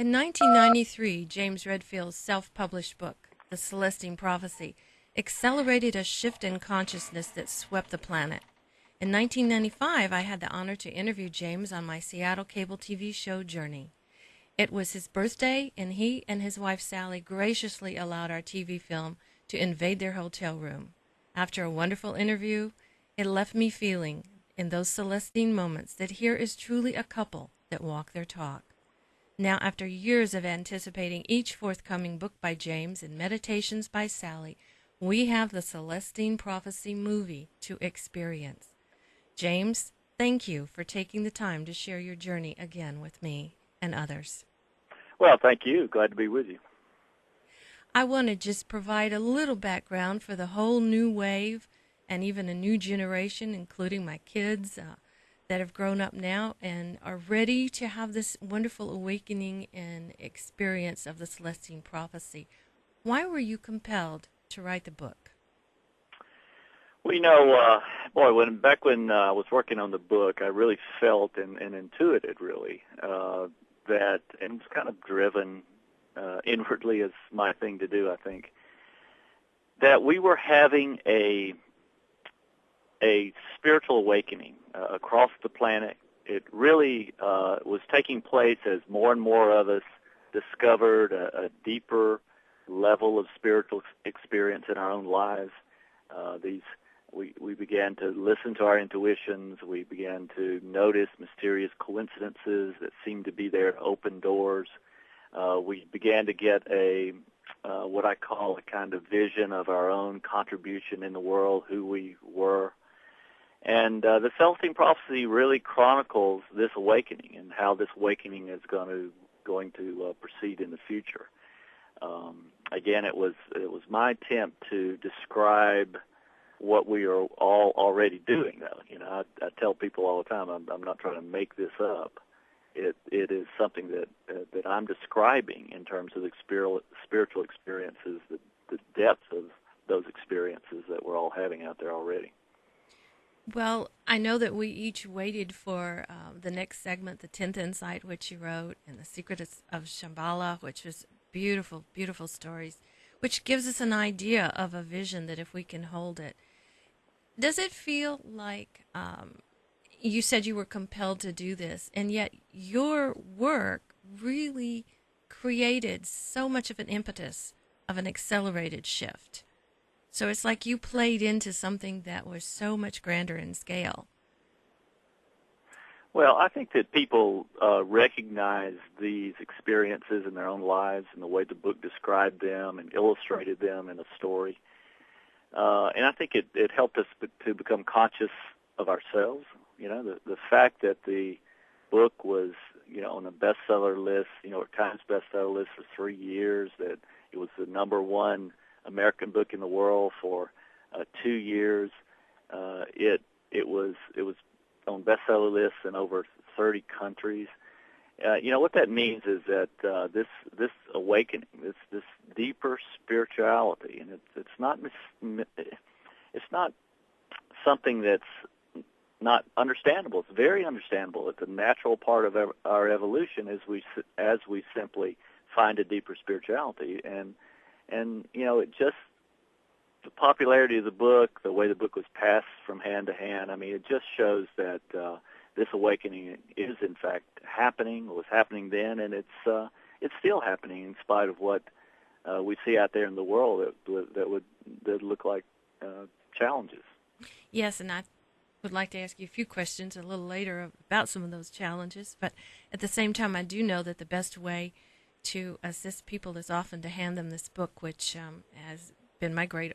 In 1993, James Redfield's self-published book, The Celestine Prophecy, accelerated a shift in consciousness that swept the planet. In 1995, I had the honor to interview James on my Seattle cable TV show Journey. It was his birthday, and he and his wife Sally graciously allowed our TV film to invade their hotel room. After a wonderful interview, it left me feeling, in those Celestine moments, that here is truly a couple that walk their talk. Now, after years of anticipating each forthcoming book by James and meditations by Sally, we have the Celestine Prophecy movie to experience. James, thank you for taking the time to share your journey again with me and others. Well, thank you. Glad to be with you. I want to just provide a little background for the whole new wave and even a new generation, including my kids that have grown up now and are ready to have this wonderful awakening and experience of the Celestine Prophecy. Why were you compelled to write the book? Well, back when I was working on the book, I really felt and intuited, really, that, and was kind of driven inwardly as my thing to do, I think, that we were having a spiritual awakening across the planet. It really was taking place as more and more of us discovered a deeper level of spiritual experience in our own lives. We began to listen to our intuitions. We began to notice mysterious coincidences that seemed to be there to open doors. We began to get what I call a kind of vision of our own contribution in the world, who we were. And the Celestine Prophecy really chronicles this awakening and how this awakening is going to proceed in the future. Again, it was my attempt to describe what we are all already doing, though. I tell people all the time, I'm not trying to make this up. It is something that I'm describing in terms of the spiritual experiences, the depth of those experiences that we're all having out there already. Well, I know that we each waited for the next segment, the 10th Insight, which you wrote, and The Secret of Shambhala, which was beautiful, beautiful stories, which gives us an idea of a vision that if we can hold it. Does it feel like you said you were compelled to do this, and yet your work really created so much of an impetus of an accelerated shift? So it's like you played into something that was so much grander in scale. Well, I think that people recognize these experiences in their own lives and the way the book described them and illustrated them in a story. And I think it helped us to become conscious of ourselves. The fact that the book was, on the bestseller list, New York Times bestseller list for 3 years, that it was the number one American book in the world for 2 years. It was on bestseller lists in over 30 countries. What that means is that this awakening, this deeper spirituality, and it's not something that's not understandable. It's very understandable. It's a natural part of our evolution as we simply find a deeper spirituality. And it just, the popularity of the book, the way the book was passed from hand to hand, it just shows that this awakening is in fact happening. It was happening then, and it's still happening in spite of what we see out there in the world that look like challenges. Yes, and I would like to ask you a few questions a little later about some of those challenges, but at the same time, I do know that the best way to assist people is often to hand them this book, which has been my great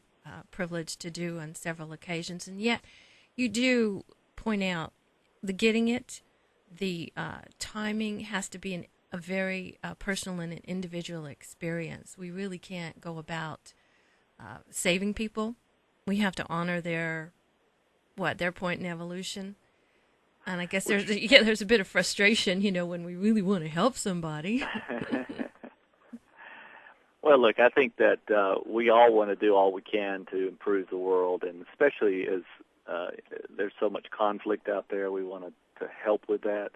privilege to do on several occasions. And yet you do point out the getting it, the timing has to be a very personal and an individual experience. We really can't go about saving people. We have to honor their point in evolution. And I guess there's a bit of frustration, when we really want to help somebody. Well, look, I think that we all want to do all we can to improve the world, and especially as there's so much conflict out there, we want to help with that.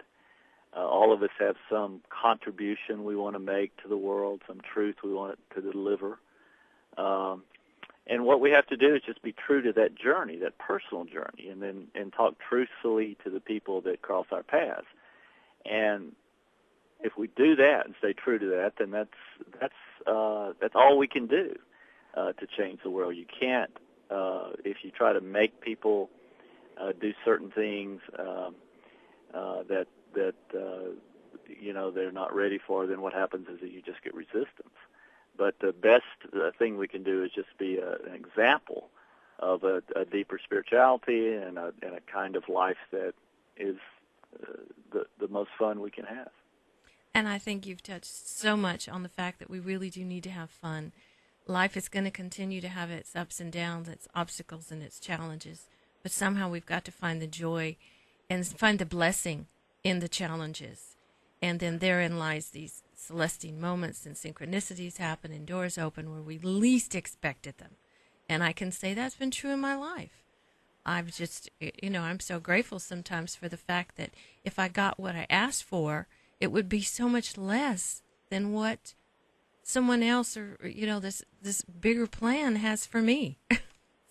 All of us have some contribution we want to make to the world, some truth we want to deliver. And what we have to do is just be true to that journey, that personal journey, and talk truthfully to the people that cross our paths. And if we do that and stay true to that, then that's all we can do to change the world. You can't, if you try to make people do certain things that they're not ready for, then what happens is that you just get resistance. But the best thing we can do is just be an example of a deeper spirituality and a kind of life that is the most fun we can have. And I think you've touched so much on the fact that we really do need to have fun. Life is going to continue to have its ups and downs, its obstacles and its challenges, but somehow we've got to find the joy and find the blessing in the challenges. And then therein lies these Celestine moments and synchronicities happen and doors open where we least expected them. And I can say that's been true in my life. I've just, I'm so grateful sometimes for the fact that if I got what I asked for, it would be so much less than what someone else or, this bigger plan has for me.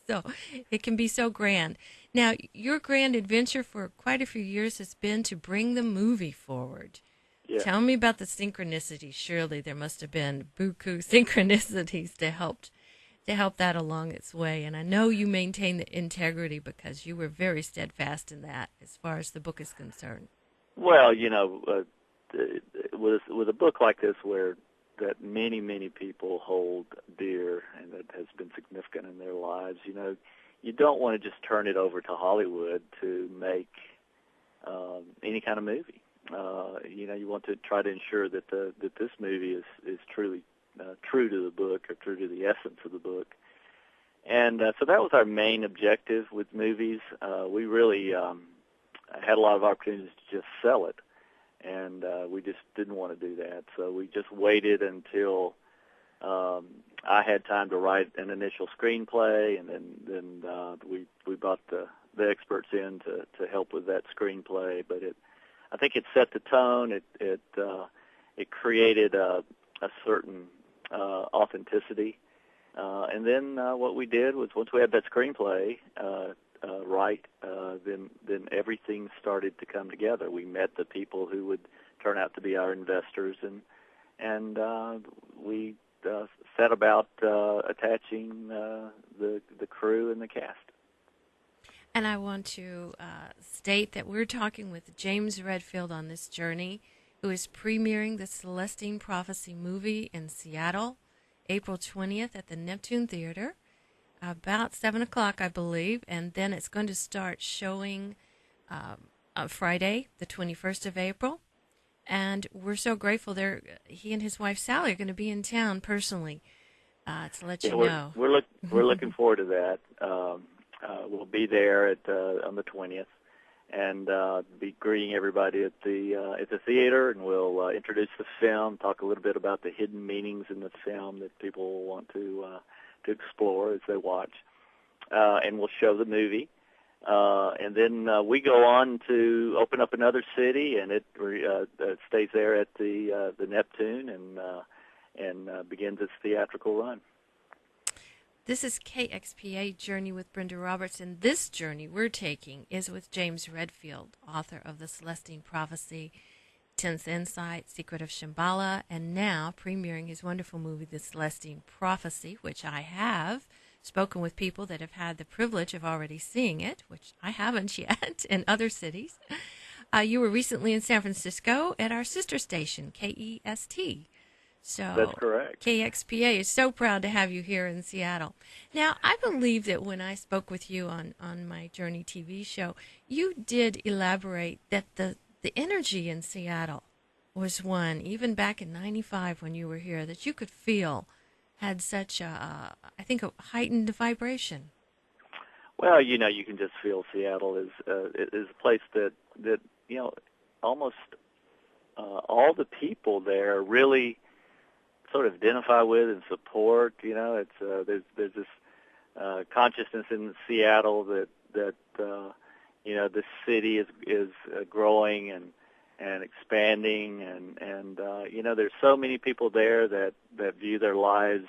So it can be so grand. Now, your grand adventure for quite a few years has been to bring the movie forward. Yeah. Tell me about the synchronicity. Surely there must have been buku synchronicities to help that along its way. And I know you maintain the integrity because you were very steadfast in that as far as the book is concerned. Well, with a book like this where that many, many people hold dear and that has been significant in their lives, you don't want to just turn it over to Hollywood to make any kind of movie. You want to try to ensure that this movie is truly true to the book or true to the essence of the book. And so that was our main objective with movies. We really had a lot of opportunities to just sell it, and we just didn't want to do that. So we just waited until I had time to write an initial screenplay, and then we brought the experts in to help with that screenplay. But I think it set the tone. It created a certain authenticity. And then what we did was once we had that screenplay right, then everything started to come together. We met the people who would turn out to be our investors, and we set about attaching the crew and the cast. And I want to state that we're talking with James Redfield on this journey, who is premiering the Celestine Prophecy movie in Seattle, April 20th at the Neptune Theater, about 7 o'clock, I believe, and then it's going to start showing on Friday, the 21st of April. And we're so grateful he and his wife Sally are going to be in town personally to let you know. We're looking forward to that. We'll be there on the 20th, and be greeting everybody at the theater, and we'll introduce the film, talk a little bit about the hidden meanings in the film that people will want to explore as they watch, and we'll show the movie, and then we go on to open up another city, and it stays there at the Neptune and begins its theatrical run. This is KXPA Journey with Brenda Roberts, and this journey we're taking is with James Redfield, author of The Celestine Prophecy, 10th Insight, Secret of Shambhala, and now premiering his wonderful movie, The Celestine Prophecy, which I have spoken with people that have had the privilege of already seeing it, which I haven't yet, in other cities. You were recently in San Francisco at our sister station, KEST. So that's correct. KXPA is so proud to have you here in Seattle. Now, I believe that when I spoke with you on my Journey TV show, you did elaborate that the energy in Seattle was one, even back in 95 when you were here, that you could feel had such a heightened vibration. Well, you can just feel Seattle is a place that almost all the people there really sort of identify with and support. It's there's this consciousness in Seattle that the city is growing and expanding, and there's so many people there that view their lives,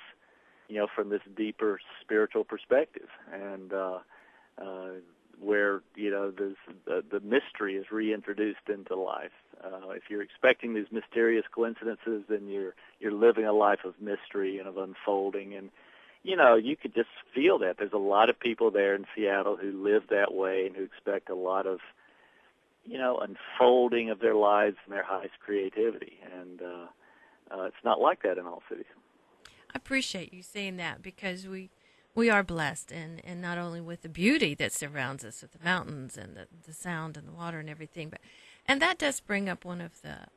from this deeper spiritual perspective, and where there's the mystery is reintroduced into life. If you're expecting these mysterious coincidences, then you're living a life of mystery and of unfolding, and you could just feel that. There's a lot of people there in Seattle who live that way and who expect a lot of unfolding of their lives and their highest creativity, and it's not like that in all cities. I appreciate you saying that, because we are blessed, and not only with the beauty that surrounds us, with the mountains and the sound and the water and everything, and that does bring up one of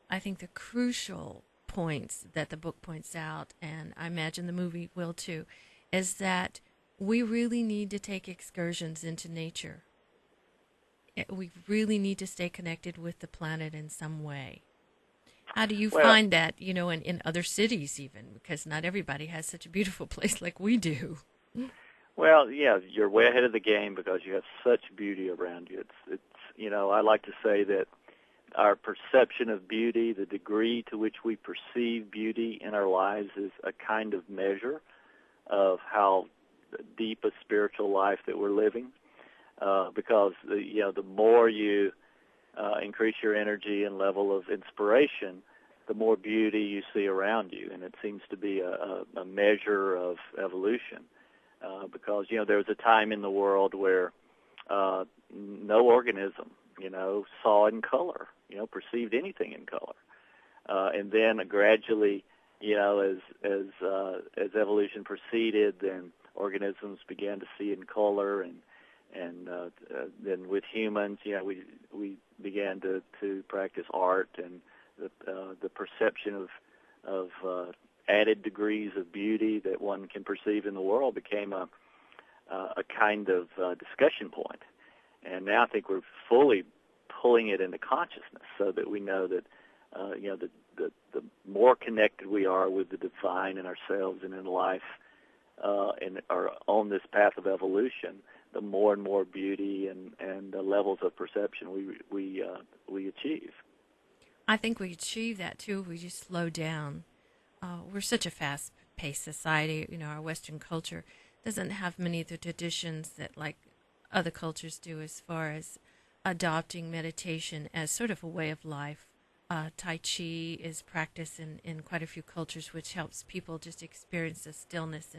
I think the crucial points that the book points out, and I imagine the movie will too, is that we really need to take excursions into nature. We really need to stay connected with the planet in some way. How do you find that, in other cities even? Because not everybody has such a beautiful place like we do. Well, yeah, you're way ahead of the game because you have such beauty around you. It's I like to say that our perception of beauty, the degree to which we perceive beauty in our lives, is a kind of measure of how deep a spiritual life that we're living. Because the more you increase your energy and level of inspiration, the more beauty you see around you, and it seems to be a measure of evolution. Because there was a time in the world where no organism saw in color, perceived anything in color, and then gradually, as evolution proceeded, then organisms began to see in color, and then with humans, we began to practice art, and the perception of added degrees of beauty that one can perceive in the world became a kind of discussion point. And now I think we're fully pulling it into consciousness, so that we know that the more connected we are with the divine in ourselves and in life, and are on this path of evolution, the more and more beauty and the levels of perception we achieve. I think we achieve that too if we just slow down. We're such a fast-paced society. Our Western culture doesn't have many of the traditions that like other cultures do, as far as adopting meditation as sort of a way of life. Tai Chi is practiced in quite a few cultures, which helps people just experience the stillness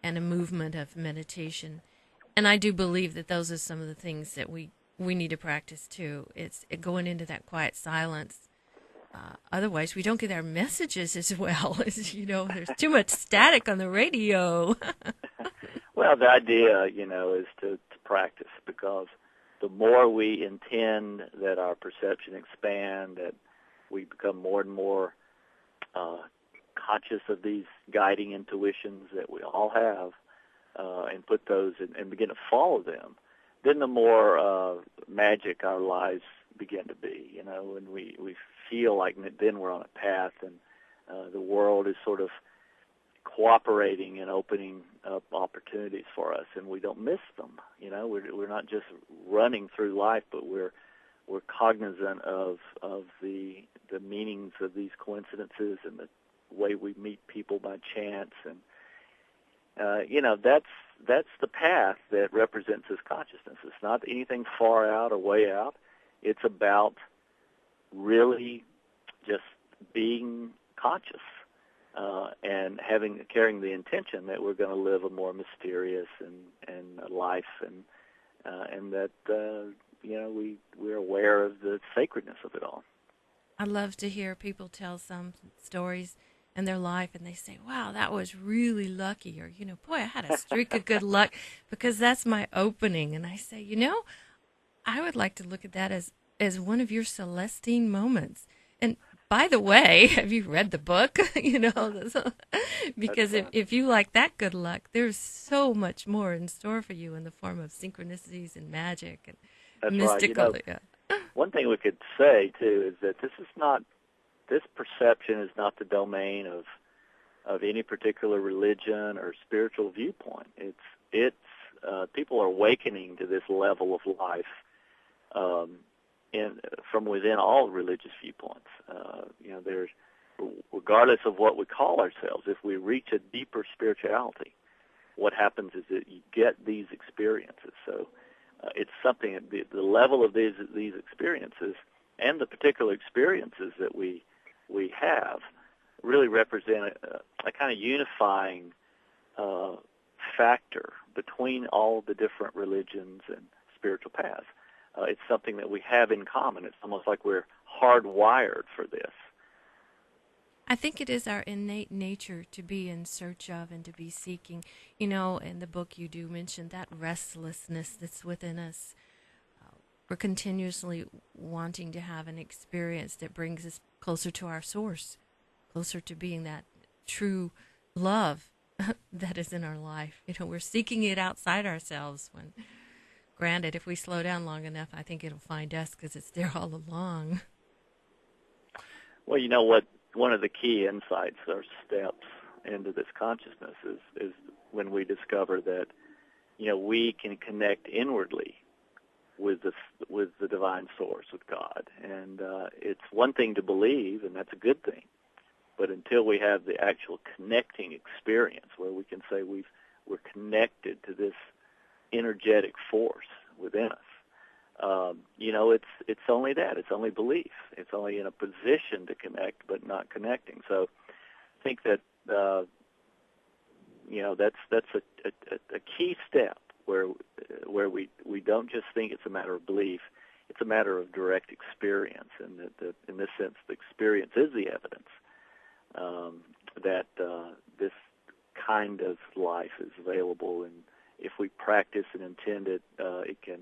and a movement of meditation. And I do believe that those are some of the things that we need to practice too. It's going into that quiet silence. Otherwise, we don't get our messages as well. There's too much static on the radio. Well, the idea, is to practice, because the more we intend that our perception expand, that we become more and more conscious of these guiding intuitions that we all have, and put those and begin to follow them, then the more magic our lives begin to be, and we feel like then we're on a path, and the world is sort of cooperating and opening up opportunities for us, and we don't miss them. We're not just running through life, but we're cognizant of the meanings of these coincidences and the way we meet people by chance, and that's the path that represents this consciousness. It's not anything far out or way out. It's about really just being conscious, and carrying the intention that we're going to live a more mysterious and life, and that we're aware of the sacredness of it all. I love to hear people tell some stories in their life, and they say, wow, that was really lucky, or boy, I had a streak of good luck, because that's my opening. And I say, I would like to look at that as one of your Celestine moments. And by the way, have you read the book? Because if you like that good luck, there's so much more in store for you in the form of synchronicities and magic and that's mystical. Right. One thing we could say too is that this perception is not the domain of any particular religion or spiritual viewpoint. It's people are awakening to this level of life from within all religious viewpoints. There's, regardless of what we call ourselves, if we reach a deeper spirituality, what happens is that you get these experiences. So it's something, the level of these experiences and the particular experiences that we have really represent a kind of unifying factor between all the different religions and spiritual paths. It's something that we have in common. It's almost like we're hardwired for this. I think it is our innate nature to be in search of and to be seeking. In the book you do mention that restlessness that's within us. We're continuously wanting to have an experience that brings us closer to our source, closer to being that true love that is in our life. We're seeking it outside ourselves when, granted, if we slow down long enough, I think it'll find us because it's there all along. Well, you know what? One of the key insights or steps into this consciousness is when we discover that, we can connect inwardly with the divine source, with God. And it's one thing to believe, and that's a good thing. But until we have the actual connecting experience where we can say we're connected to this energetic force within us, it's only that. It's only belief. It's only in a position to connect, but not connecting. So I think that that's a key step where we don't just think it's a matter of belief. It's a matter of direct experience, and that in this sense, the experience is the evidence that this kind of life is available, and if we practice and intend it, it can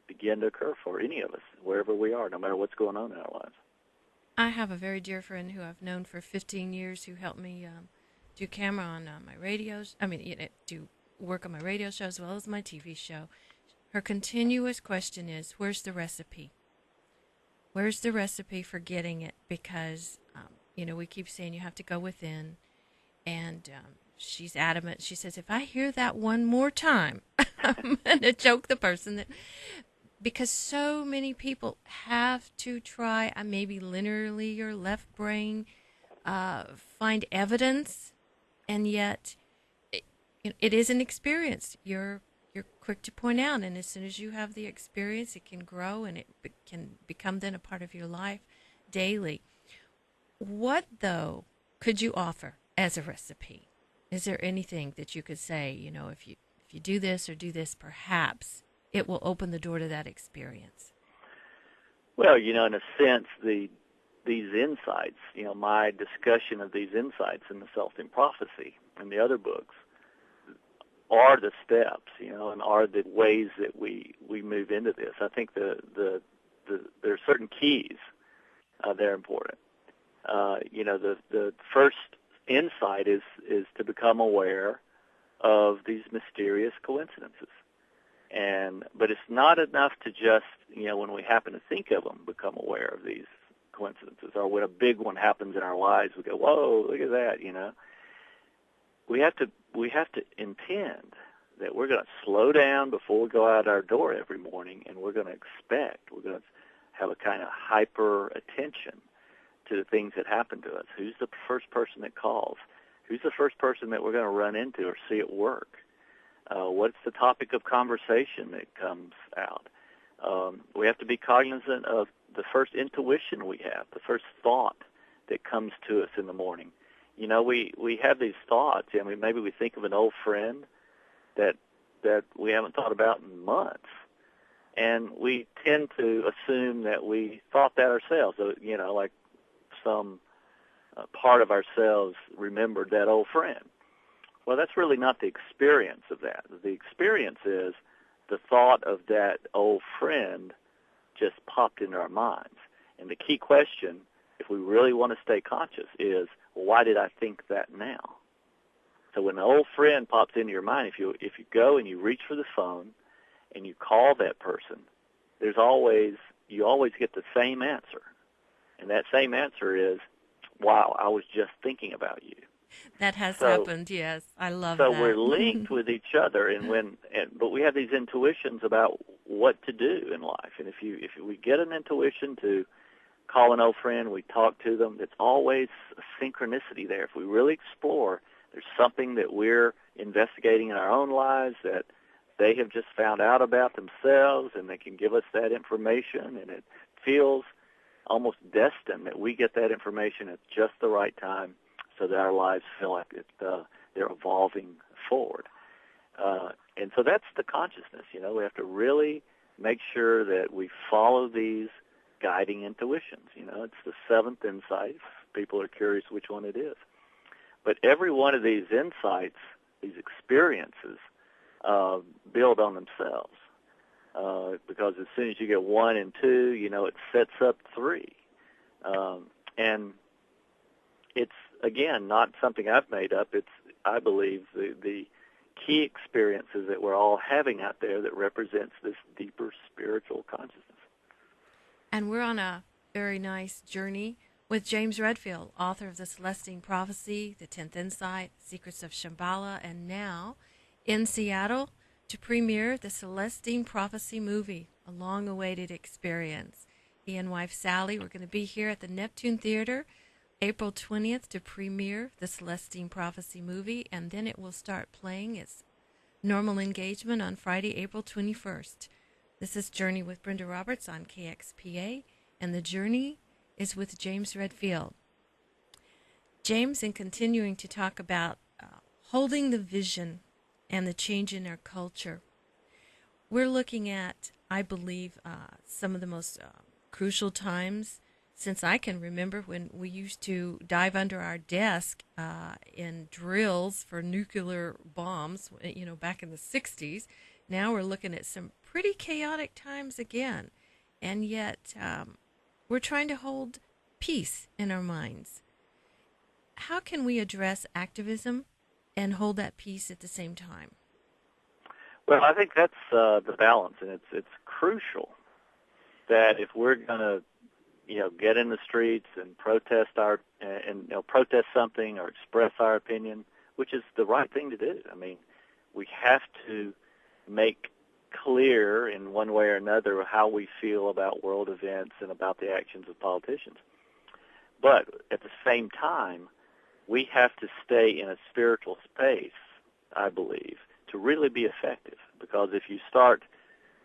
begin to occur for any of us, wherever we are, no matter what's going on in our lives. I have a very dear friend who I've known for 15 years who helped me do camera on my radios. Do work on my radio show as well as my TV show. Her continuous question is, where's the recipe? Where's the recipe for getting it? Because, we keep saying you have to go within, and she's adamant. She says, if I hear that one more time, I'm going to choke the person that... Because so many people have to try, maybe linearly your left brain, find evidence, and yet it is an experience. You're quick to point out, and as soon as you have the experience, it can grow, and it can become then a part of your life daily. What, though, could you offer as a recipe? Is there anything that you could say, if you do this or do this, perhaps it will open the door to that experience? Well, in a sense, these insights, my discussion of these insights in the Celestine Prophecy and the other books are the steps, and are the ways that we move into this. I think there are certain keys that are important. The first insight is to become aware of these mysterious coincidences. But it's not enough to just, when we happen to think of them, become aware of these coincidences. Or when a big one happens in our lives, we go, whoa, look at that, We have to intend that we're going to slow down before we go out our door every morning, and we're going to we're going to have a kind of hyper attention to the things that happen to us. Who's the first person that calls? Who's the first person that we're going to run into or see at work? What's the topic of conversation that comes out? We have to be cognizant of the first intuition we have, the first thought that comes to us in the morning. We have these thoughts. Maybe we think of an old friend that we haven't thought about in months, and we tend to assume that we thought that ourselves. Like some part of ourselves remembered that old friend. Well, that's really not the experience of that. The experience is the thought of that old friend just popped into our minds. And the key question, if we really want to stay conscious, is, well, why did I think that now? So when an old friend pops into your mind, if you go and you reach for the phone and you call that person, you always get the same answer. And that same answer is, wow, I was just thinking about you. That has happened, yes. I love that. So that. we're linked with each other, but we have these intuitions about what to do in life. And if we get an intuition to call an old friend, we talk to them, it's always a synchronicity there. If we really explore, there's something that we're investigating in our own lives that they have just found out about themselves, and they can give us that information, and it feels almost destined that we get that information at just the right time so that our lives feel like they're evolving forward. And so that's the consciousness. We have to really make sure that we follow these guiding intuitions. It's the seventh insight. People are curious which one it is. But every one of these insights, these experiences, build on themselves. Because as soon as you get 1 and 2, it sets up 3. And it's, again, not something I've made up. It's, I believe, the key experiences that we're all having out there that represents this deeper spiritual consciousness. And we're on a very nice journey with James Redfield, author of The Celestine Prophecy, The 10th Insight, Secrets of Shambhala, and now in Seattle to premiere the Celestine Prophecy movie, a long-awaited experience. He and wife Sally were going to be here at the Neptune Theater April 20th to premiere the Celestine Prophecy movie, and then it will start playing its normal engagement on Friday, April 21st. This is Journey with Brenda Roberts on KXPA, and the journey is with James Redfield. James, in continuing to talk about holding the vision and the change in our culture, we're looking at, I believe, some of the most crucial times since I can remember, when we used to dive under our desk in drills for nuclear bombs, back in the 60s. Now we're looking at some pretty chaotic times again. And yet we're trying to hold peace in our minds. How can we address activism and hold that peace at the same time? Well, I think that's the balance, and it's crucial that if we're going to get in the streets and protest protest something or express our opinion, which is the right thing to do. I mean, we have to make clear in one way or another how we feel about world events and about the actions of politicians. But at the same time, we have to stay in a spiritual space, I believe, to really be effective. Because if you start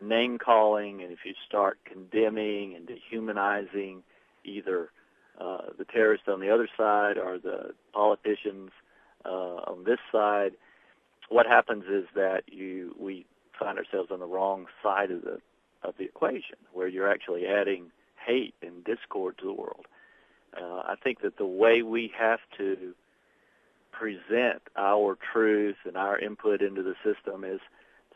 name-calling and if you start condemning and dehumanizing either the terrorists on the other side or the politicians on this side, what happens is that we find ourselves on the wrong side of the equation, where you're actually adding hate and discord to the world. I think that the way we have to present our truth and our input into the system is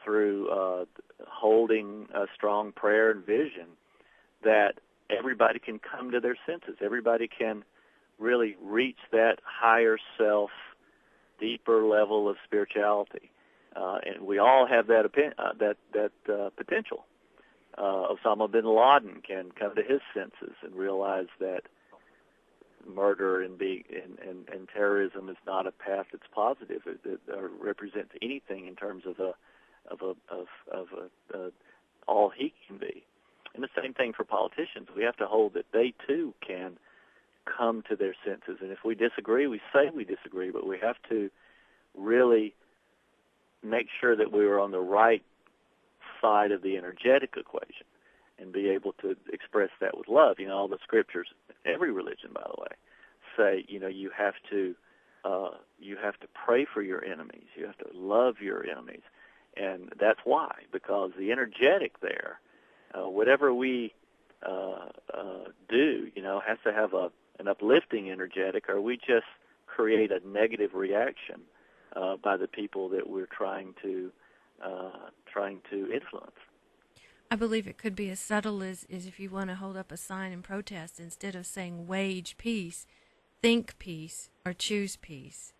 through holding a strong prayer and vision that everybody can come to their senses. Everybody can really reach that higher self, deeper level of spirituality. And we all have that potential. Osama bin Laden can come to his senses and realize that murder and terrorism is not a path that's positive. It represents anything in terms of all he can be. And the same thing for politicians. We have to hold that they too can come to their senses. And if we disagree, we say we disagree, but we have to really make sure that we are on the right side of the energetic equation and be able to express that with love. All the scriptures, every religion, by the way, say, you have to pray for your enemies. You have to love your enemies. And that's why, because the energetic there, whatever we do, has to have an uplifting energetic, or we just create a negative reaction by the people that we're trying to influence. I believe it could be as subtle as if you want to hold up a sign and protest, instead of saying wage peace, think peace or choose peace,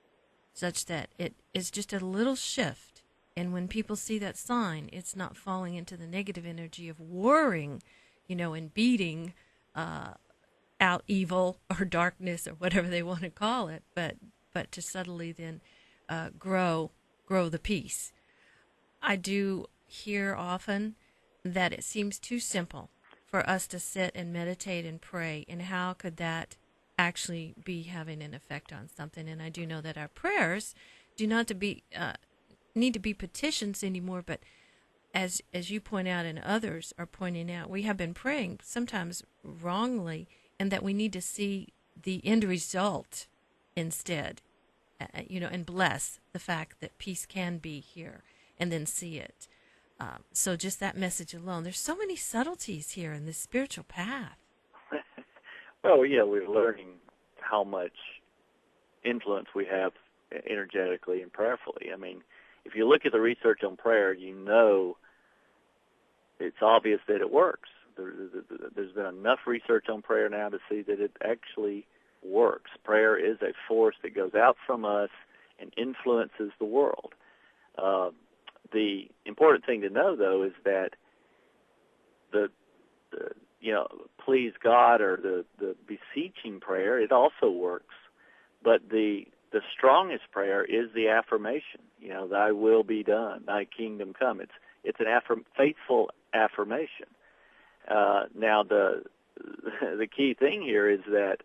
such that it is just a little shift. And when people see that sign, it's not falling into the negative energy of warring, and beating out evil or darkness or whatever they want to call it, but to subtly then grow the peace. I do hear often that it seems too simple for us to sit and meditate and pray, and how could that actually be having an effect on something? And I do know that our prayers do not to be need to be petitions anymore, but as you point out and others are pointing out, we have been praying sometimes wrongly, and that we need to see the end result instead, and bless the fact that peace can be here, and then see it. So just that message alone, there's so many subtleties here in this spiritual path. Well, yeah, we're learning how much influence we have energetically and prayerfully. I mean, if you look at the research on prayer, you know it's obvious that it works. There's been enough research on prayer now to see that it actually works. Prayer is a force that goes out from us and influences the world. The important thing to know, though, is that the please God, or the beseeching prayer, it also works. But the strongest prayer is the affirmation. Thy will be done, thy kingdom come. It's an faithful affirmation. Now the key thing here is that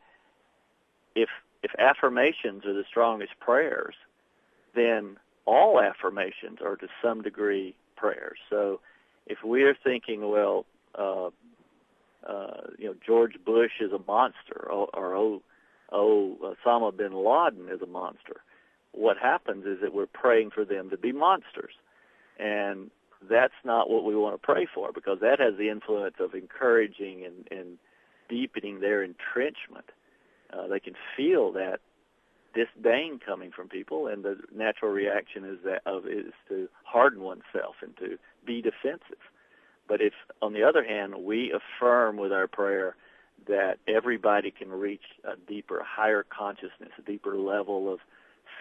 if affirmations are the strongest prayers, then all affirmations are to some degree prayers. So if we are thinking, well, George Bush is a monster, or Osama bin Laden is a monster, what happens is that we're praying for them to be monsters. And that's not what we want to pray for, because that has the influence of encouraging and deepening their entrenchment. They can feel that disdain coming from people, and the natural reaction is to harden oneself and to be defensive. But if, on the other hand, we affirm with our prayer that everybody can reach a deeper, higher consciousness, a deeper level of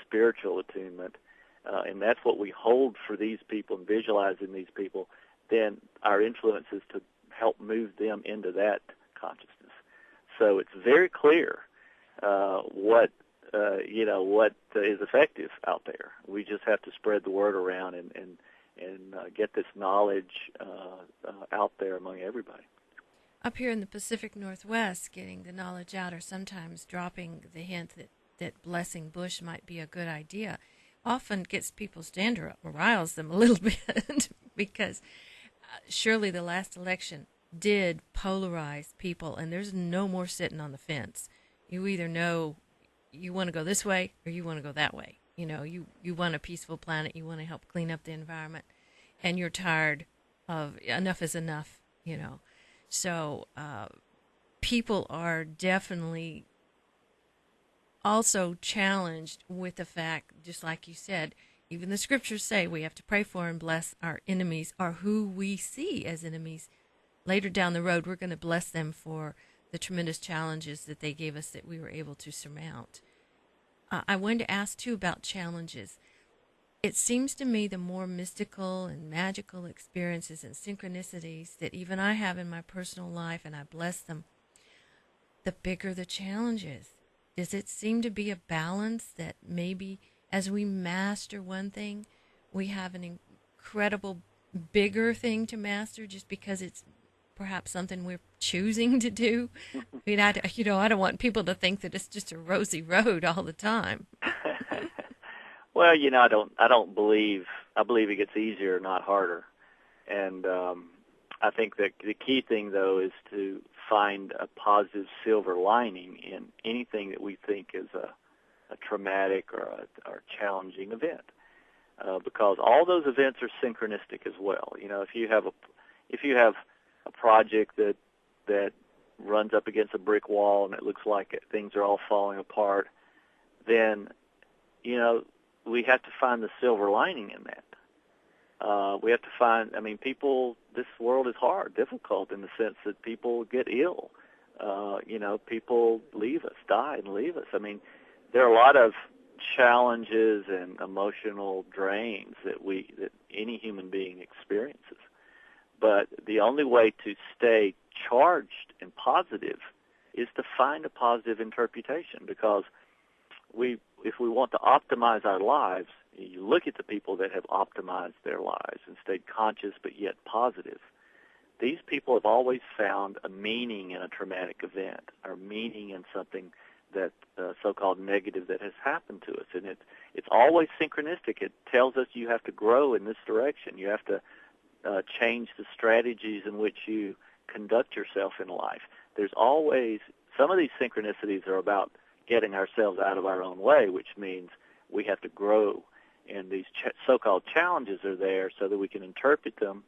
spiritual attunement, and that's what we hold for these people and visualize in these people, then our influence is to help move them into that consciousness. So it's very clear what is effective out there. We just have to spread the word around and get this knowledge out there among everybody. Up here in the Pacific Northwest, getting the knowledge out, or sometimes dropping the hint that blessing Bush might be a good idea, often gets people's dander up, riles them a little bit, because surely the last election did polarize people, and there's no more sitting on the fence. You either know you want to go this way or you want to go that way. You want a peaceful planet, you want to help clean up the environment, and you're tired of enough is enough, So people are definitely also challenged with the fact, just like you said, even the scriptures say we have to pray for and bless our enemies, or who we see as enemies. Later down the road, we're going to bless them for the tremendous challenges that they gave us that we were able to surmount. I wanted to ask, too, about challenges. It seems to me the more mystical and magical experiences and synchronicities that even I have in my personal life, and I bless them, the bigger the challenges. Does it seem to be a balance that maybe as we master one thing, we have an incredible bigger thing to master just because it's perhaps something we're choosing to do? I mean, I don't want people to think that it's just a rosy road all the time. Well, I believe it gets easier, not harder. And I think that the key thing, though, is to find a positive silver lining in anything that we think is a traumatic or challenging event, because all those events are synchronistic as well. If you have a project that runs up against a brick wall and it looks like things are all falling apart, then we have to find the silver lining in that. We have to find, this world is hard, difficult in the sense that people get ill. People leave us, die and leave us. There are a lot of challenges and emotional drains that any human being experiences. But the only way to stay charged and positive is to find a positive interpretation, because if we want to optimize our lives, you look at the people that have optimized their lives and stayed conscious but yet positive. these people have always found a meaning in a traumatic event, or meaning in something that so-called negative that has happened to us. And it's always synchronistic. It tells us you have to grow in this direction. You have to change the strategies in which you conduct yourself in life. There's always, some of these synchronicities are about getting ourselves out of our own way, which means we have to grow. And these so-called challenges are there so that we can interpret them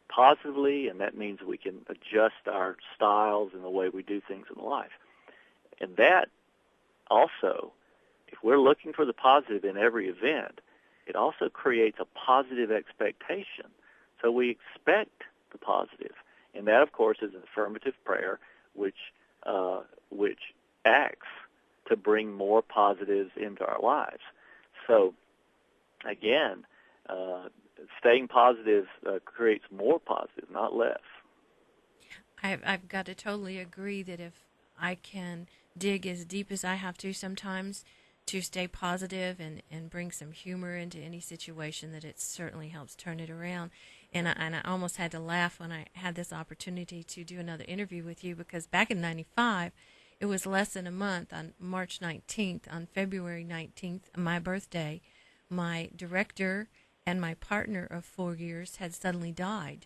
positively, and that means we can adjust our styles and the way we do things in life. And that also, if we're looking for the positive in every event, it also creates a positive expectation. So we expect the positive. And that, of course, is an affirmative prayer, which acts to bring more positives into our lives. So, again, staying positive creates more positive, not less. I've got to totally agree that if I can dig as deep as I have to sometimes to stay positive and bring some humor into any situation, that it certainly helps turn it around. And I almost had to laugh when I had this opportunity to do another interview with you, because back in '95, it was less than a month, on March 19th, on February 19th, my birthday, my director and my partner of 4 years had suddenly died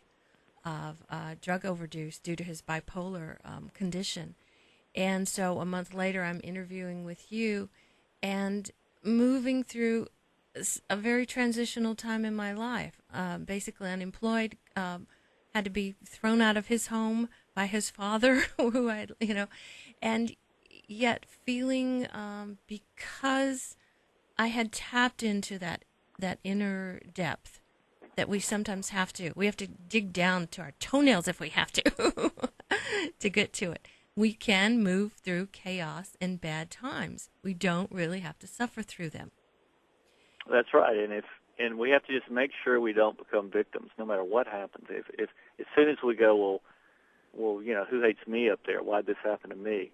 of drug overdose due to his bipolar condition. And so a month later, I'm interviewing with you and moving through a very transitional time in my life. Basically unemployed, had to be thrown out of his home by his father, who I, and yet feeling, because I had tapped into that inner depth that we sometimes have to. We have to dig down to our toenails if we have to to get to it. We can move through chaos and bad times. We don't really have to suffer through them. That's right, and we have to just make sure we don't become victims, no matter what happens. If as soon as we go, well, who hates me up there? Why'd this happen to me?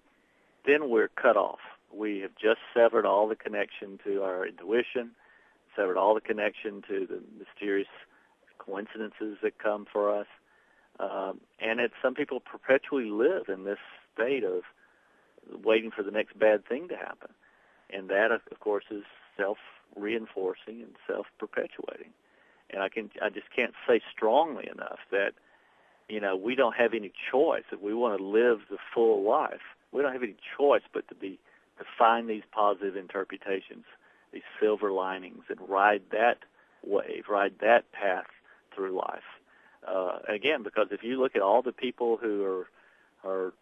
Then we're cut off. We have just severed all the connection to our intuition, severed all the connection to the mysterious coincidences that come for us, and some people perpetually live in this state of waiting for the next bad thing to happen, and that, of course, is self-reinforcing and self-perpetuating. And I just can't say strongly enough that we don't have any choice. If we want to live the full life, we don't have any choice but to find these positive interpretations, these silver linings, and ride that wave, ride that path through life. Again, because if you look at all the people who are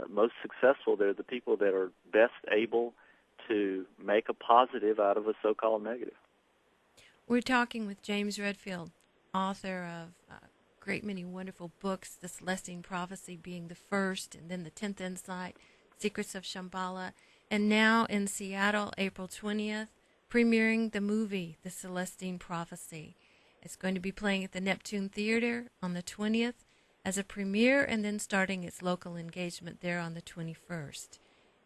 most successful, they're the people that are best able to make a positive out of a so-called negative. We're talking with James Redfield, author of a great many wonderful books, The Celestine Prophecy being the first, and then The 10th Insight, Secrets of Shambhala, and now in Seattle, April 20th, premiering the movie, The Celestine Prophecy. It's going to be playing at the Neptune Theater on the 20th as a premiere, and then starting its local engagement there on the 21st.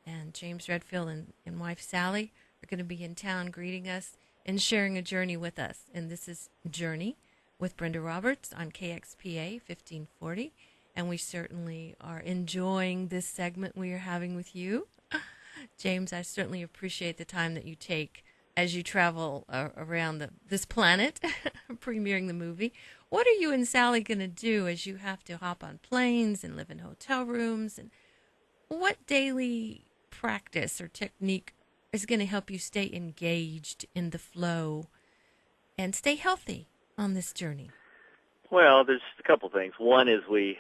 And James Redfield and wife Sally are going to be in town greeting us and sharing a journey with us. And this is Journey with Brenda Roberts on KXPA 1540. And we certainly are enjoying this segment we are having with you. James, I certainly appreciate the time that you take as you travel around this planet, premiering the movie. What are you and Sally going to do as you have to hop on planes and live in hotel rooms? And what daily practice or technique is going to help you stay engaged in the flow and stay healthy on this journey? Well, there's a couple things. One is we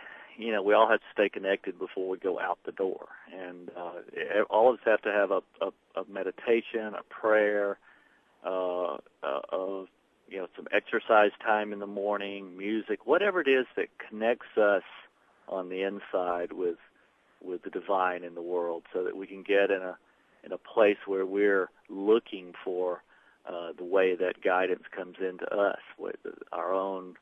all have to stay connected before we go out the door. And all of us have to have a meditation, a prayer, some exercise time in the morning, music, whatever it is that connects us on the inside with the divine in the world, so that we can get in a place where we're looking for the way that guidance comes into us, where our own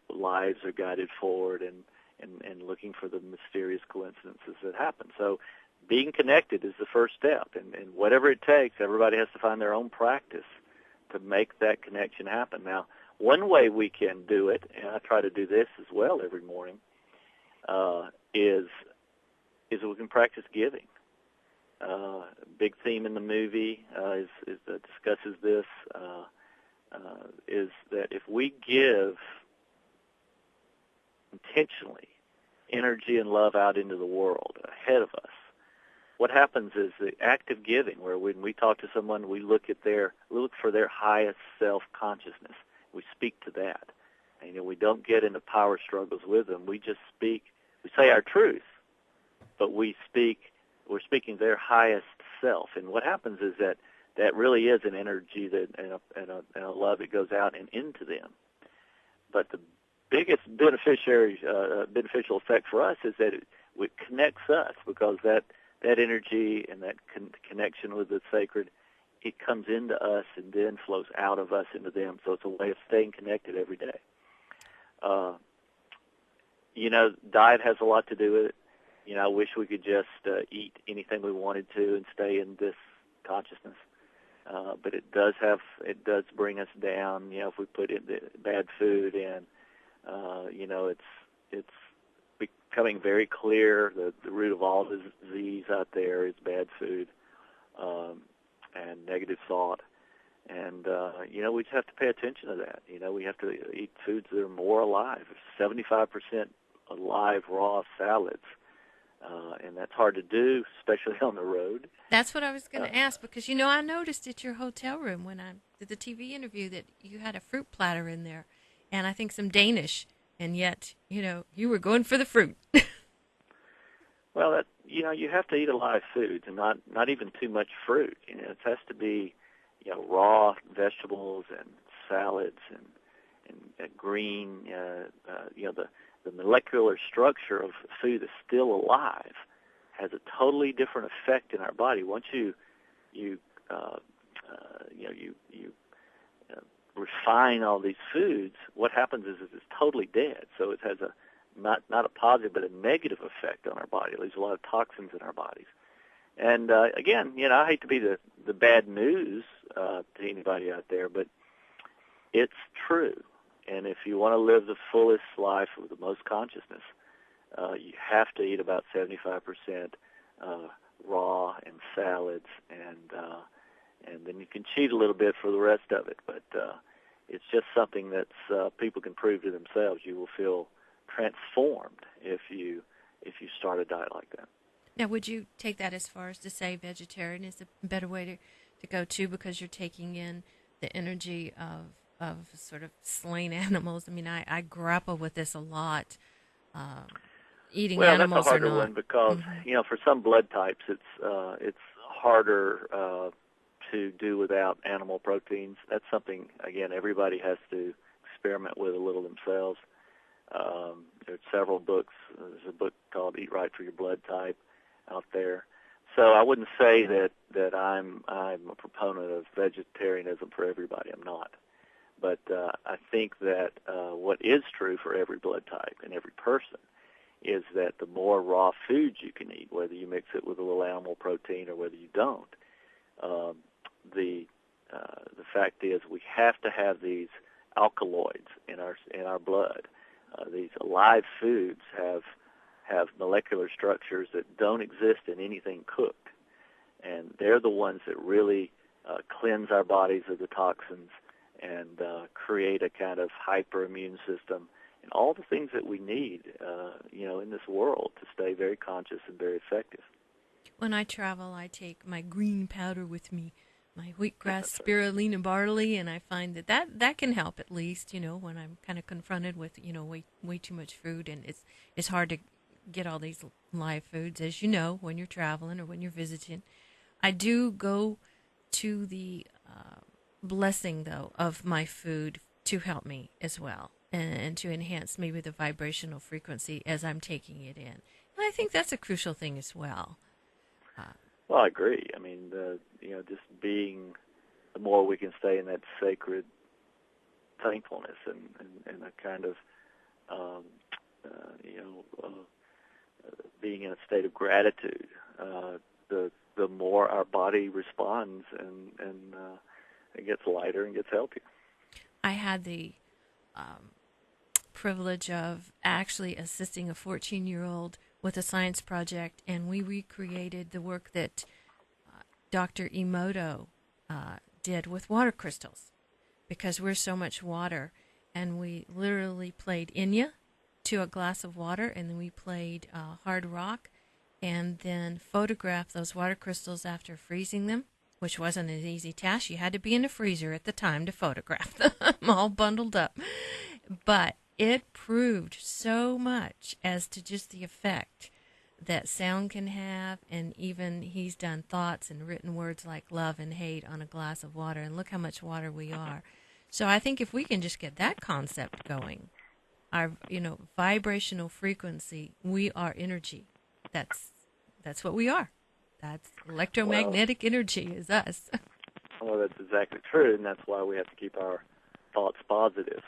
lives are guided forward, and looking for the mysterious coincidences that happen. So being connected is the first step, and whatever it takes, everybody has to find their own practice to make that connection happen. Now, one way we can do it, and I try to do this as well every morning, is we can practice giving. Big theme in the movie discusses this, is that if we give intentionally energy and love out into the world ahead of us, what happens is the act of giving, where when we talk to someone, we look for their highest self-consciousness. We speak to that. And we don't get into power struggles with them. We just speak. We say our truth, but we're speaking their highest self. And what happens is that really is an energy and a love that goes out and into them. But the biggest beneficial effect for us is that it connects us, because that energy and that connection with the sacred, it comes into us and then flows out of us into them. So it's a way of staying connected every day. Diet has a lot to do with it. I wish we could just eat anything we wanted to and stay in this consciousness. But it does bring us down. If we put in the bad food in, it's becoming very clear that the root of all disease out there is bad food and negative thought. And, we just have to pay attention to that. We have to eat foods that are more alive. 75% alive raw salads. And that's hard to do, especially on the road. That's what I was going to ask, because, I noticed at your hotel room when I did the TV interview that you had a fruit platter in there, and I think some Danish, and yet, you were going for the fruit. Well, you have to eat a lot of foods, and not even too much fruit. It has to be, raw vegetables and salads and green. The molecular structure of food that's still alive has a totally different effect in our body. Once you refine all these foods, what happens is it's totally dead. So it has not a positive but a negative effect on our body. It leaves a lot of toxins in our bodies. And again, I hate to be the bad news to anybody out there, but it's true. And if you want to live the fullest life with the most consciousness, you have to eat about 75% raw and salads, and then you can cheat a little bit for the rest of it. But it's just something that people can prove to themselves. You will feel transformed if you start a diet like that. Now, would you take that as far as to say vegetarian is a better way to go to, because you're taking in the energy of sort of slain animals? I mean, I grapple with this a lot. Eating animals that's a harder or not. one, because for some blood types it's harder to do without animal proteins. That's something, again, everybody has to experiment with a little themselves. There's several books. There's a book called Eat Right for Your Blood Type out there. So I wouldn't say that I'm a proponent of vegetarianism for everybody. I'm not. But I think that what is true for every blood type and every person is that the more raw foods you can eat, whether you mix it with a little animal protein or whether you don't, the fact is we have to have these alkaloids in our blood. These alive foods have molecular structures that don't exist in anything cooked, and they're the ones that really cleanse our bodies of the toxins and create a kind of hyperimmune system and all the things that we need, in this world to stay very conscious and very effective. When I travel, I take my green powder with me, my wheatgrass, spirulina, barley, and I find that can help at least, when I'm kind of confronted with, way too much food, and it's hard to get all these live foods, as you know, when you're traveling or when you're visiting. I do go to the blessing, though, of my food to help me as well, and to enhance maybe the vibrational frequency as I'm taking it in. And I think that's a crucial thing as well. Well, I agree. I mean, just being, the more we can stay in that sacred thankfulness and a kind of, being in a state of gratitude, the more our body responds and it gets lighter and gets healthier. I had the privilege of actually assisting a 14-year-old with a science project, and we recreated the work that Dr. Emoto did with water crystals, because we're so much water, and we literally played Inya to a glass of water, and then we played hard rock, and then photographed those water crystals after freezing them, which wasn't an easy task. You had to be in the freezer at the time to photograph them, all bundled up. But it proved so much as to just the effect that sound can have, and even he's done thoughts and written words like love and hate on a glass of water, and look how much water we are. So I think if we can just get that concept going, our vibrational frequency, we are energy. That's what we are. That's electromagnetic energy is us. Well, that's exactly true, and that's why we have to keep our thoughts positive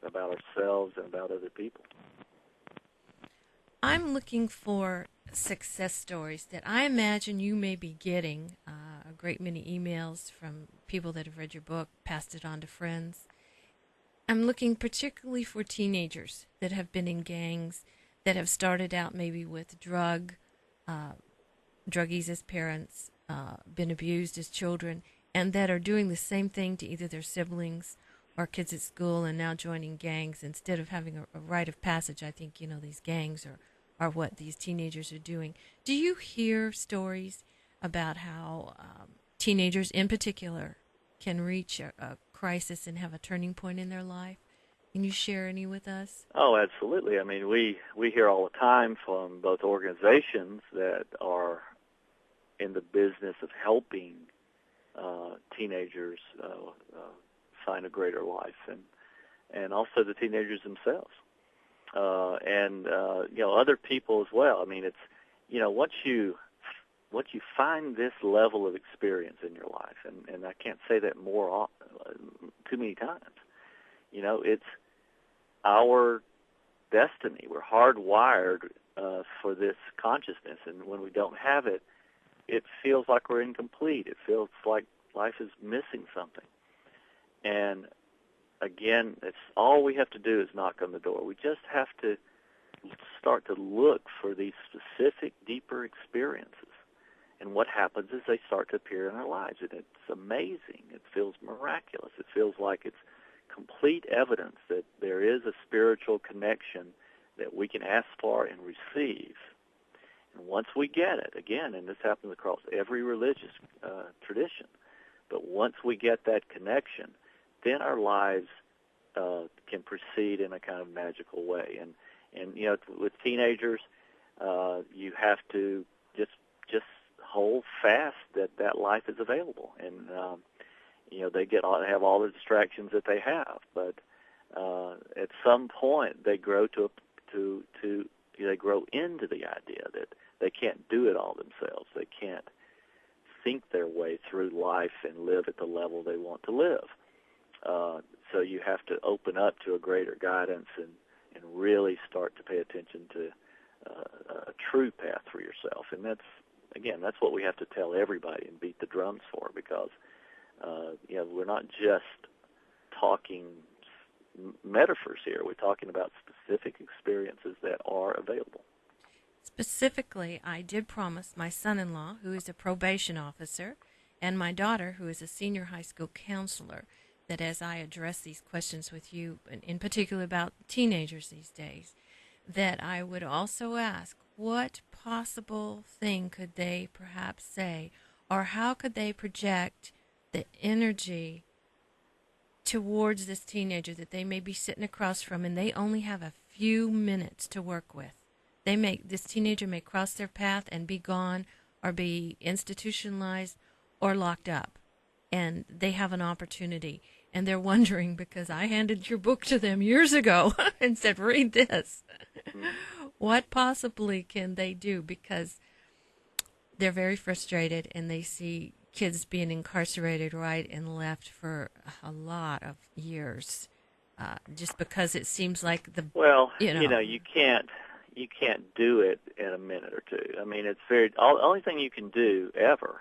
about ourselves and about other people. I'm looking for success stories that I imagine you may be getting a great many emails from people that have read your book, passed it on to friends. I'm looking particularly for teenagers that have been in gangs, that have started out maybe with druggies as parents, been abused as children, and that are doing the same thing to either their siblings or kids at school, and now joining gangs instead of having a rite of passage. I think, these gangs are what these teenagers are doing. Do you hear stories about how teenagers in particular can reach a crisis and have a turning point in their life? Can you share any with us? Oh, absolutely. I mean, we hear all the time from both organizations that are in the business of helping teenagers find a greater life, and also the teenagers themselves, and other people as well. I mean, it's once you find this level of experience in your life, and I can't say that too many times. It's our destiny. We're hardwired for this consciousness, and when we don't have it, it feels like we're incomplete. It feels like life is missing something. And again, it's all we have to do is knock on the door. We just have to start to look for these specific, deeper experiences. And what happens is they start to appear in our lives, and it's amazing. It feels miraculous. It feels like it's complete evidence that there is a spiritual connection that we can ask for and receive. And once we get it, again, and this happens across every religious tradition, but once we get that connection, then our lives can proceed in a kind of magical way. And with teenagers, you have to just hold fast that life is available, and they have all the distractions that they have, but at some point they grow they grow into the idea that they can't do it all themselves. They can't think their way through life and live at the level they want to live. So you have to open up to a greater guidance and really start to pay attention to a true path for yourself. And that's what we have to tell everybody and beat the drums for, because we're not just talking metaphors here. We're talking about specific experiences that are available. Specifically, I did promise my son-in-law, who is a probation officer, and my daughter, who is a senior high school counselor, that as I address these questions with you, in particular about teenagers these days, that I would also ask, what possible thing could they perhaps say, or how could they project the energy towards this teenager that they may be sitting across from, and they only have a few minutes to work with. This teenager may cross their path and be gone, or be institutionalized or locked up, and they have an opportunity, and they're wondering, because I handed your book to them years ago and said, read this. What possibly can they do? Because they're very frustrated, and they see kids being incarcerated right and left for a lot of years, just because it seems like you can't do it in a minute or two. I mean, the only thing you can do ever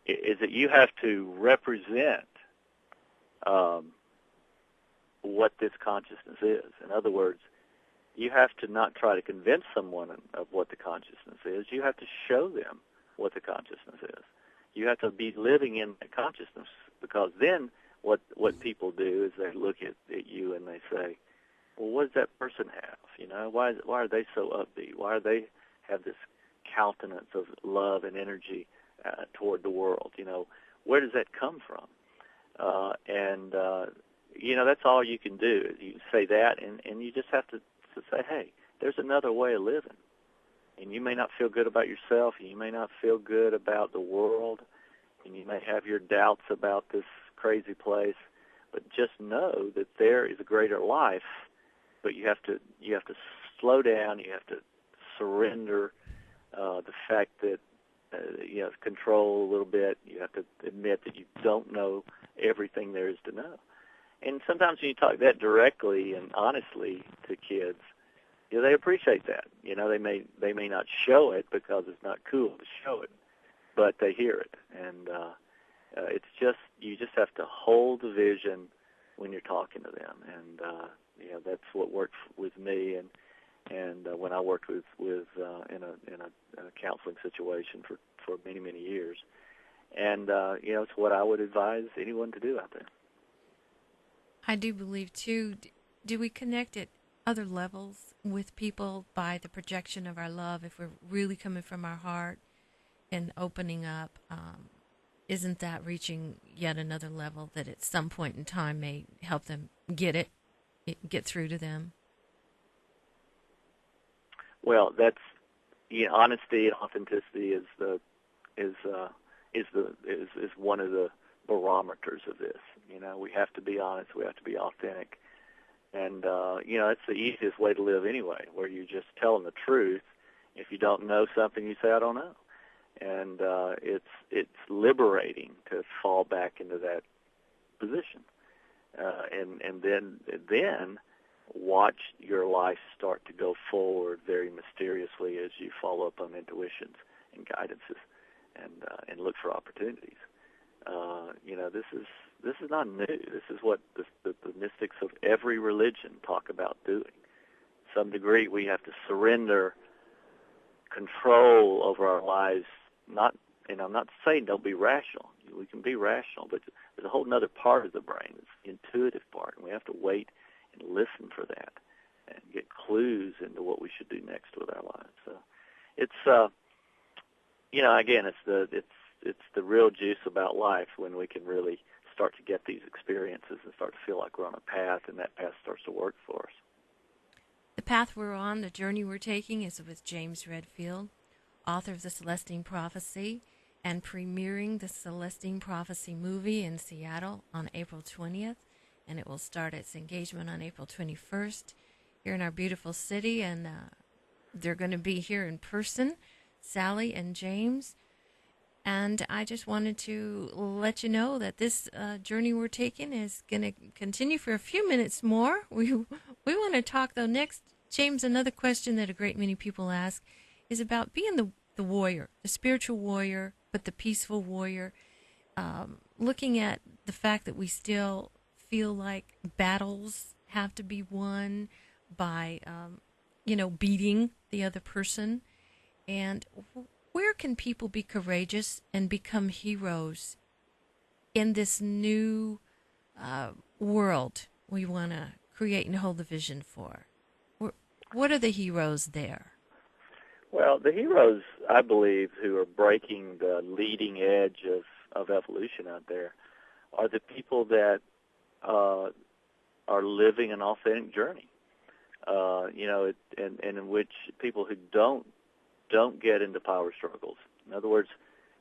is that you have to represent what this consciousness is. In other words, you have to not try to convince someone of what the consciousness is. You have to show them what the consciousness is. You have to be living in the consciousness, because then what people do is they look at you and they say, well, what does that person have? You know, why are they so upbeat? Why do they have this countenance of love and energy toward the world? You know, where does that come from? You know, that's all you can do. You say that, and you just have to say, hey, there's another way of living. And you may not feel good about yourself, and you may not feel good about the world, and you may have your doubts about this crazy place, but just know that there is a greater life. But you have to slow down. You have to surrender the fact that you know, control a little bit. You have to admit that you don't know everything there is to know. And sometimes when you talk that directly and honestly to kids, you know, they appreciate that. You know, they may not show it because it's not cool to show it, but they hear it. And it's just, you just have to hold the vision when you're talking to them. And you know, that's what worked with me. And when I worked with in a counseling situation for many years. And you know, it's what I would advise anyone to do out there. I do believe, too, do we connect at other levels with people by the projection of our love if we're really coming from our heart and opening up? Isn't that reaching yet another level that at some point in time may help them get through to them? Well, that's, you know, honesty and authenticity is one of the barometers of this. You know, we have to be honest, we have to be authentic, and you know, it's the easiest way to live anyway, where you're just telling the truth. If you don't know something, you say, I don't know, and it's liberating to fall back into that position, and then watch your life start to go forward very mysteriously as you follow up on intuitions and guidances, and look for opportunities. You know, this is not new. This is what the mystics of every religion talk about doing. To some degree, we have to surrender control over our lives. Not, and I'm not saying don't be rational. We can be rational, but there's a whole other part of the brain, it's the intuitive part, and we have to wait and listen for that and get clues into what we should do next with our lives. So it's, you know, again, it's the real juice about life when we can really start to get these experiences and start to feel like we're on a path, and that path starts to work for us. The path we're on, the journey we're taking, is with James Redfield, author of the Celestine Prophecy, and premiering the Celestine Prophecy movie in Seattle on April 20th, and it will start its engagement on April 21st here in our beautiful city, and they're going to be here in person, Sally and James. And I just wanted to let you know that this journey we're taking is going to continue for a few minutes more. We want to talk, though, next, James, another question that a great many people ask is about being the warrior, the spiritual warrior, but the peaceful warrior, looking at the fact that we still feel like battles have to be won by, you know, beating the other person. And where can people be courageous and become heroes in this new world we want to create and hold the vision for? What are the heroes there? Well, the heroes, I believe, who are breaking the leading edge of evolution out there are the people that are living an authentic journey. You know, and in which people who don't get into power struggles. In other words,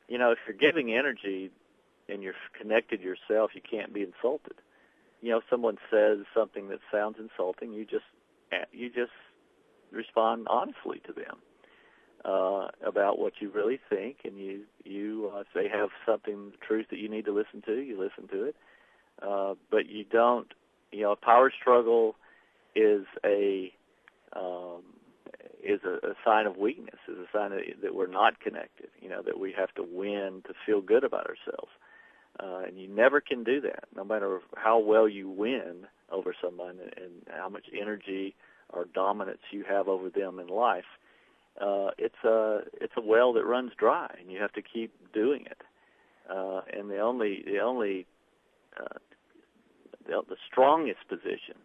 you know, if you're giving energy and you're connected yourself, you can't be insulted. You know, if someone says something that sounds insulting, you just respond honestly to them about what you really think, and you if they have something, truth that you need to listen to, you listen to it. But you don't. You know, a power struggle is a sign of weakness, is a sign that we're not connected, you know, that we have to win to feel good about ourselves. And you never can do that, no matter how well you win over someone and how much energy or dominance you have over them in life. It's a well that runs dry, and you have to keep doing it. And the strongest position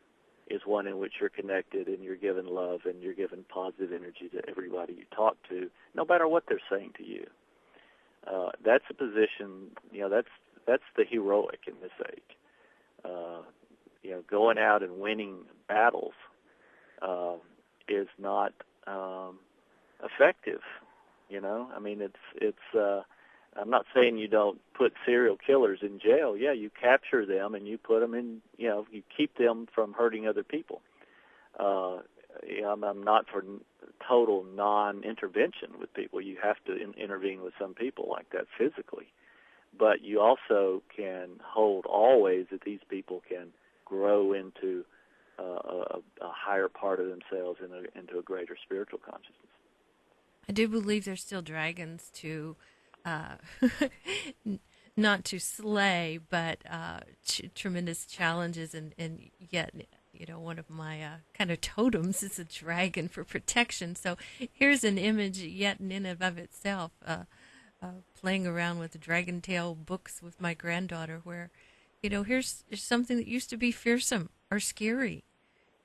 is one in which you're connected and you're given love and you're given positive energy to everybody you talk to, no matter what they're saying to you. That's a position, that's the heroic in this age. Going out and winning battles is not effective. I'm not saying you don't put serial killers in jail. Yeah, you capture them and you put them in, you keep them from hurting other people. I'm not for total non-intervention with people. You have to intervene with some people like that physically. But you also can hold always that these people can grow into a higher part of themselves into a greater spiritual consciousness. I do believe there's still dragons to, not to slay, but tremendous challenges, and yet, one of my kind of totems is a dragon for protection. So here's an image yet in and of itself, playing around with the dragon tail books with my granddaughter, where, here's something that used to be fearsome or scary,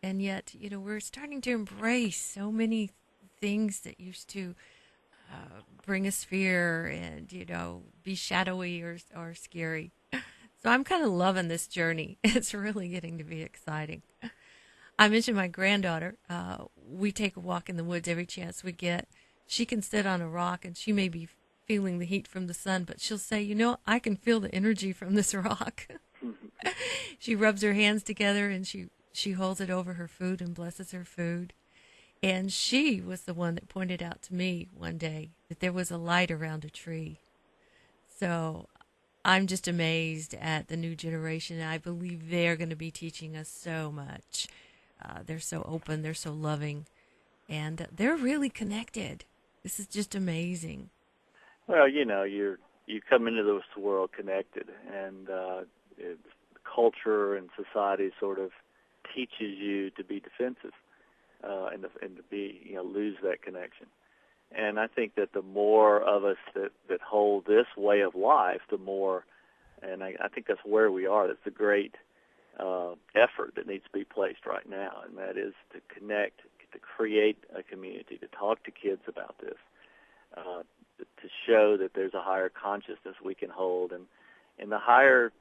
and yet, we're starting to embrace so many things that used to bring us fear and, be shadowy or scary. So I'm kind of loving this journey. It's really getting to be exciting. I mentioned my granddaughter. We take a walk in the woods every chance we get. She can sit on a rock and she may be feeling the heat from the sun, but she'll say, I can feel the energy from this rock. She rubs her hands together and she holds it over her food and blesses her food. And she was the one that pointed out to me one day that there was a light around a tree. So I'm just amazed at the new generation. I believe they're going to be teaching us so much. They're so open, they're so loving, and they're really connected. This is just amazing. Well, you come into this world connected, and culture and society sort of teaches you to be defensive. And to be, lose that connection. And I think that the more of us that hold this way of life, the more, and I think that's where we are. That's the great effort that needs to be placed right now, and that is to connect, to create a community, to talk to kids about this, to show that there's a higher consciousness we can hold, and the higher,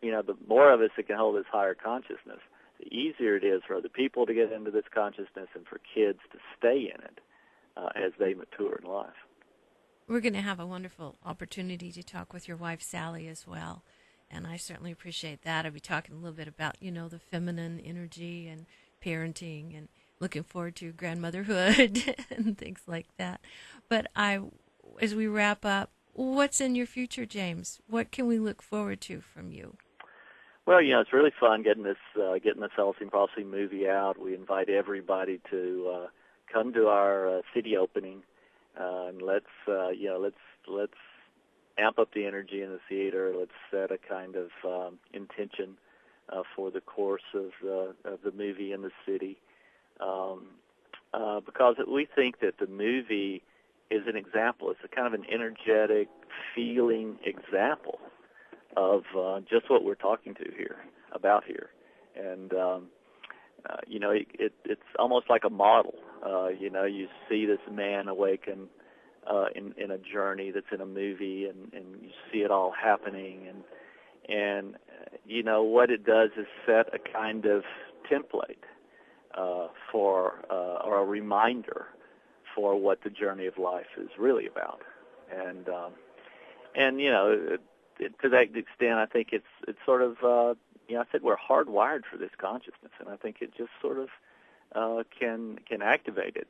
the more of us that can hold this higher consciousness, the easier it is for other people to get into this consciousness and for kids to stay in it as they mature in life. We're going to have a wonderful opportunity to talk with your wife, Sally, as well, and I certainly appreciate that. I'll be talking a little bit about, the feminine energy and parenting, and looking forward to grandmotherhood and things like that. But as we wrap up, what's in your future, James? What can we look forward to from you? Well, it's really fun getting the Celestine Prophecy movie out. We invite everybody to come to our city opening, and let's amp up the energy in the theater. Let's set a kind of intention for the course of the movie in the city, because we think that the movie is an example. It's a kind of an energetic, feeling example of just what we're talking about here. And, it's almost like a model. You see this man awaken in a journey that's in a movie, and you see it all happening. And what it does is set a kind of template or a reminder for what the journey of life is really about. And to that extent, I think it's sort of, I said we're hardwired for this consciousness, and I think it just sort of can activate it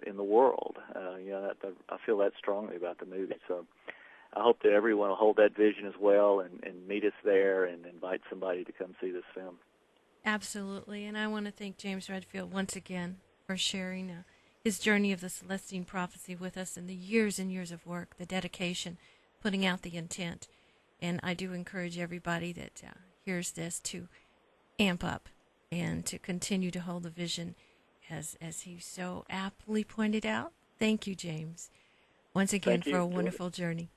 in the world. I feel that strongly about the movie. So I hope that everyone will hold that vision as well and meet us there and invite somebody to come see this film. Absolutely, and I want to thank James Redfield once again for sharing his journey of the Celestine Prophecy with us, and the years and years of work, the dedication, putting out the intent. And I do encourage everybody that hears this to amp up and to continue to hold the vision, as he so aptly pointed out. Thank you, James, once again Thank for you. a wonderful journey.